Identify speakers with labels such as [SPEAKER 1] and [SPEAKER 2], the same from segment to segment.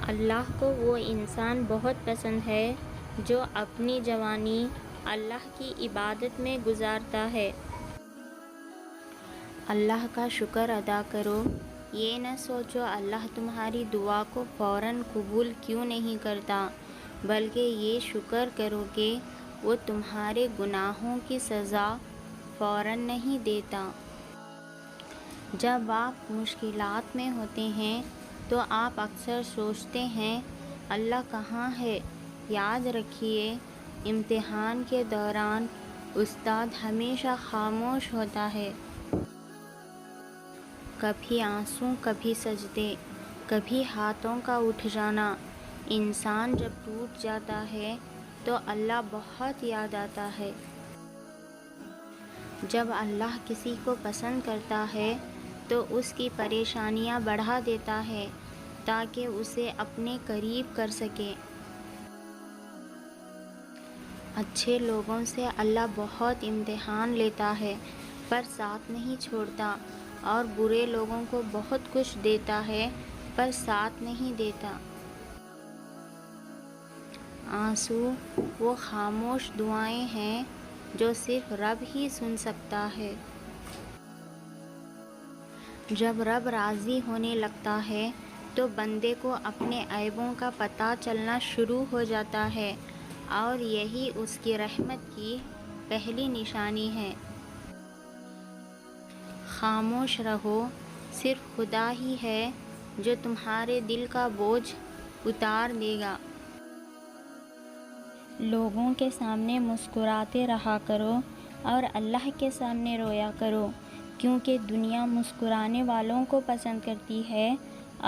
[SPEAKER 1] اللہ کو وہ انسان بہت پسند ہے جو اپنی جوانی اللہ کی عبادت میں گزارتا ہے۔ اللہ کا شکر ادا کرو، یہ نہ سوچو اللہ تمہاری دعا کو فوراً قبول کیوں نہیں کرتا، بلکہ یہ شکر کرو کہ وہ تمہارے گناہوں کی سزا فوراً نہیں دیتا۔ جب آپ مشکلات میں ہوتے ہیں تو آپ اکثر سوچتے ہیں اللہ کہاں ہے؟ یاد رکھیے، امتحان کے دوران استاد ہمیشہ خاموش ہوتا ہے۔ کبھی آنسو، کبھی سجدے، کبھی ہاتھوں کا اٹھ جانا۔ انسان جب ٹوٹ جاتا ہے تو اللہ بہت یاد آتا ہے۔ جب اللہ کسی کو پسند کرتا ہے تو اس کی پریشانیاں بڑھا دیتا ہے تاکہ اسے اپنے قریب کر سکے۔ اچھے لوگوں سے اللہ بہت امتحان لیتا ہے پر ساتھ نہیں چھوڑتا، اور برے لوگوں کو بہت کچھ دیتا ہے پر ساتھ نہیں دیتا۔ آنسو وہ خاموش دعائیں ہیں جو صرف رب ہی سن سکتا ہے۔ جب رب راضی ہونے لگتا ہے تو بندے کو اپنے عیبوں کا پتہ چلنا شروع ہو جاتا ہے، اور یہی اس کی رحمت کی پہلی نشانی ہے۔ خاموش رہو، صرف خدا ہی ہے جو تمہارے دل کا بوجھ اتار دے گا۔ لوگوں کے سامنے مسکراتے رہا کرو اور اللہ کے سامنے رویا کرو، کیونکہ دنیا مسکرانے والوں کو پسند کرتی ہے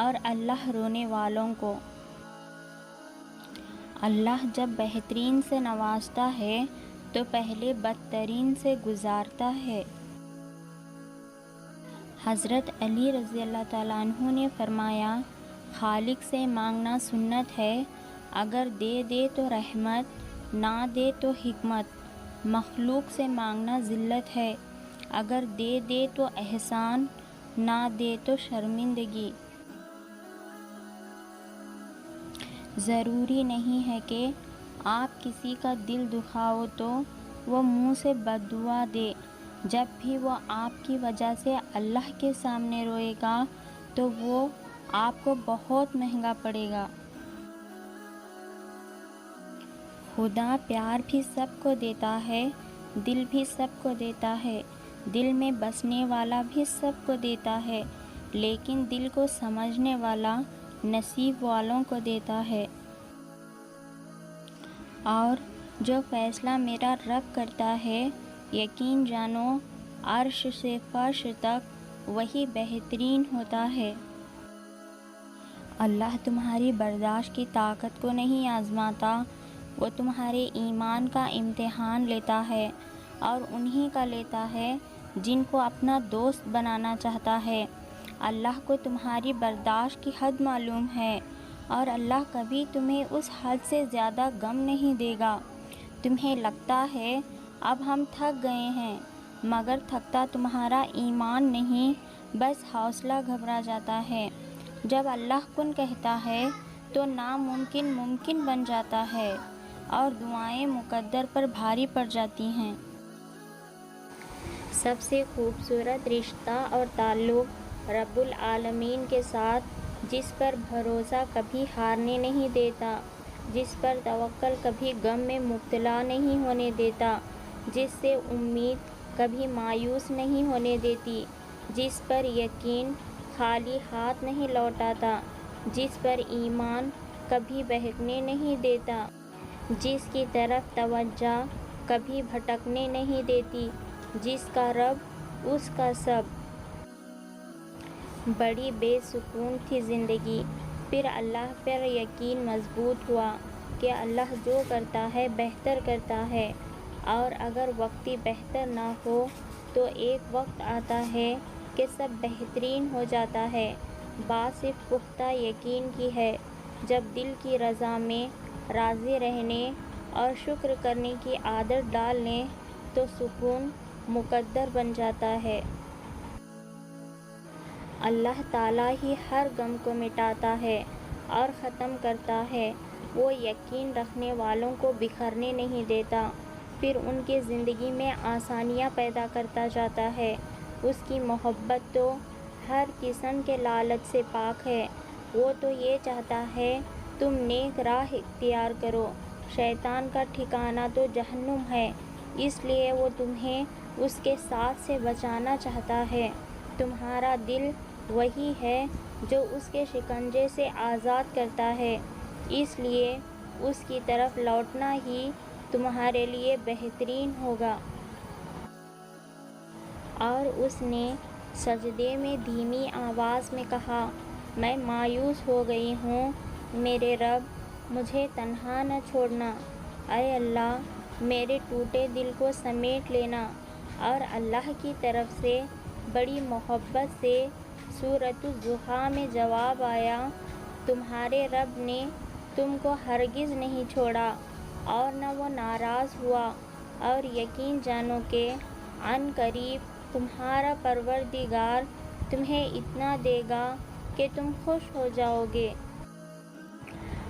[SPEAKER 1] اور اللہ رونے والوں کو۔ اللہ جب بہترین سے نوازتا ہے تو پہلے بدترین سے گزارتا ہے۔ حضرت علی رضی اللہ تعالیٰ عنہ نے فرمایا، خالق سے مانگنا سنت ہے، اگر دے دے تو رحمت، نہ دے تو حکمت۔ مخلوق سے مانگنا ذلت ہے، اگر دے دے تو احسان، نہ دے تو شرمندگی۔ ضروری نہیں ہے کہ آپ کسی کا دل دکھاؤ تو وہ منہ سے بد دعا دے۔ جب بھی وہ آپ کی وجہ سے اللہ کے سامنے روئے گا تو وہ آپ کو بہت مہنگا پڑے گا۔ خدا پیار بھی سب کو دیتا ہے، دل بھی سب کو دیتا ہے، دل میں بسنے والا بھی سب کو دیتا ہے، لیکن دل کو سمجھنے والا نصیب والوں کو دیتا ہے۔ اور جو فیصلہ میرا رب کرتا ہے، یقین جانو عرش سے فرش تک وہی بہترین ہوتا ہے۔ اللہ تمہاری برداشت کی طاقت کو نہیں آزماتا، وہ تمہارے ایمان کا امتحان لیتا ہے، اور انہی کا لیتا ہے جن کو اپنا دوست بنانا چاہتا ہے۔ اللہ کو تمہاری برداشت کی حد معلوم ہے، اور اللہ کبھی تمہیں اس حد سے زیادہ غم نہیں دے گا۔ تمہیں لگتا ہے اب ہم تھک گئے ہیں، مگر تھکتا تمہارا ایمان نہیں، بس حوصلہ گھبرا جاتا ہے۔ جب اللہ کن کہتا ہے تو ناممکن ممکن بن جاتا ہے، اور دعائیں مقدر پر بھاری پڑ جاتی ہیں۔ سب سے خوبصورت رشتہ اور تعلق رب العالمین کے ساتھ، جس پر بھروسہ کبھی ہارنے نہیں دیتا، جس پر توکل کبھی غم میں مبتلا نہیں ہونے دیتا، جس سے امید کبھی مایوس نہیں ہونے دیتی، جس پر یقین خالی ہاتھ نہیں لوٹاتا، جس پر ایمان کبھی بہکنے نہیں دیتا، جس کی طرف توجہ کبھی بھٹکنے نہیں دیتی، جس کا رب اس کا سب۔ بڑی بے سکون تھی زندگی، پھر اللہ پر یقین مضبوط ہوا کہ اللہ جو کرتا ہے بہتر کرتا ہے، اور اگر وقتی بہتر نہ ہو تو ایک وقت آتا ہے کہ سب بہترین ہو جاتا ہے۔ بات صرف پختہ یقین کی ہے، جب دل کی رضا میں راضی رہنے اور شکر کرنے کی عادت ڈال لیں تو سکون مقدر بن جاتا ہے۔ اللہ تعالیٰ ہی ہر غم کو مٹاتا ہے، اور ختم کرتا ہے۔ وہ یقین رکھنے والوں کو بکھرنے نہیں دیتا، پھر ان کی زندگی میں آسانیاں پیدا کرتا جاتا ہے۔ اس کی محبت تو ہر قسم کے لالچ سے پاک ہے۔ وہ تو یہ چاہتا ہے تم نیک راہ اختیار کرو۔ شیطان کا ٹھکانہ تو جہنم ہے، اس لیے وہ تمہیں اس کے ساتھ سے بچانا چاہتا ہے۔ تمہارا دل وہی ہے جو اس کے شکنجے سے آزاد کرتا ہے، اس لیے اس کی طرف لوٹنا ہی تمہارے لیے بہترین ہوگا۔ اور اس نے سجدے میں دھیمی آواز میں کہا، میں مایوس ہو گئی ہوں، میرے رب مجھے تنہا نہ چھوڑنا۔ اے اللہ میرے ٹوٹے دل کو سمیٹ لینا۔ اور اللہ کی طرف سے بڑی محبت سے سورۃ الضحیٰ میں جواب آیا، تمہارے رب نے تم کو ہرگز نہیں چھوڑا اور نہ وہ ناراض ہوا، اور یقین جانو کہ عن قریب تمہارا پروردگار تمہیں اتنا دے گا کہ تم خوش ہو جاؤ گے۔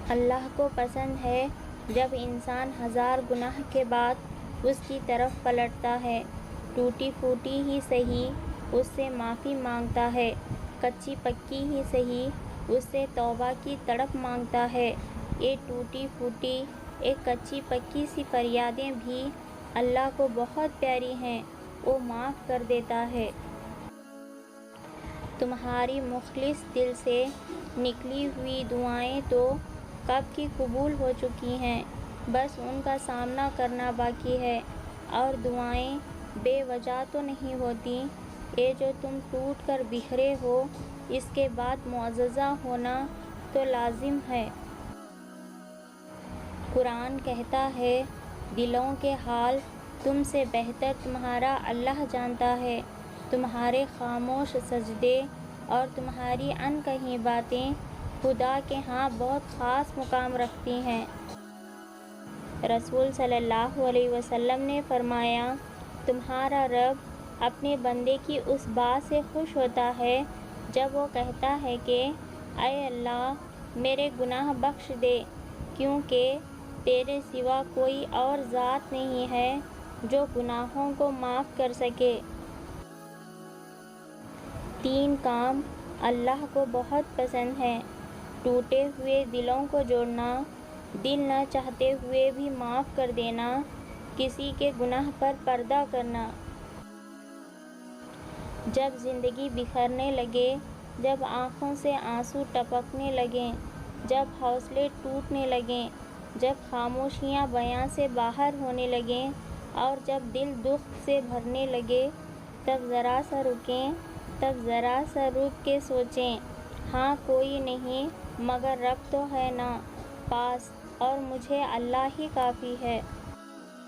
[SPEAKER 1] اللہ کو پسند ہے جب انسان ہزار گناہ کے بعد اس کی طرف پلٹتا ہے، ٹوٹی پھوٹی ہی صحیح اس سے معافی مانگتا ہے، کچی پکی ہی صحیح اس سے توبہ کی تڑپ مانگتا ہے۔ یہ ٹوٹی پھوٹی ایک کچی پکی سی فریادیں بھی اللہ کو بہت پیاری ہیں، وہ معاف کر دیتا ہے۔ تمہاری مخلص دل سے نکلی ہوئی دعائیں تو کب کی قبول ہو چکی ہیں، بس ان کا سامنا کرنا باقی ہے۔ اور دعائیں بے وجہ تو نہیں ہوتیں، یہ جو تم ٹوٹ کر بکھرے ہو اس کے بعد معززہ ہونا تو لازم ہے۔ قرآن کہتا ہے، دلوں کے حال تم سے بہتر تمہارا اللہ جانتا ہے۔ تمہارے خاموش سجدے اور تمہاری ان کہی باتیں خدا کے ہاں بہت خاص مقام رکھتی ہیں۔ رسول صلی اللہ علیہ وسلم نے فرمایا، تمہارا رب اپنے بندے کی اس بات سے خوش ہوتا ہے جب وہ کہتا ہے کہ اے اللہ میرے گناہ بخش دے، کیونکہ تیرے سوا کوئی اور ذات نہیں ہے جو گناہوں کو معاف کر سکے۔ تین کام اللہ کو بہت پسند ہیں، ٹوٹے ہوئے دلوں کو جوڑنا، دل نہ چاہتے ہوئے بھی معاف کر دینا، کسی کے گناہ پر پردہ کرنا۔ جب زندگی بکھرنے لگے، جب آنکھوں سے آنسو ٹپکنے لگیں، جب حوصلے ٹوٹنے لگیں، جب خاموشیاں بیاں سے باہر ہونے لگیں اور جب دل دکھ سے بھرنے لگے، تب ذرا سا رکیں، تب ذرا سا رک کے سوچیں، ہاں کوئی نہیں مگر رب تو ہے نا پاس، اور مجھے اللہ ہی کافی ہے۔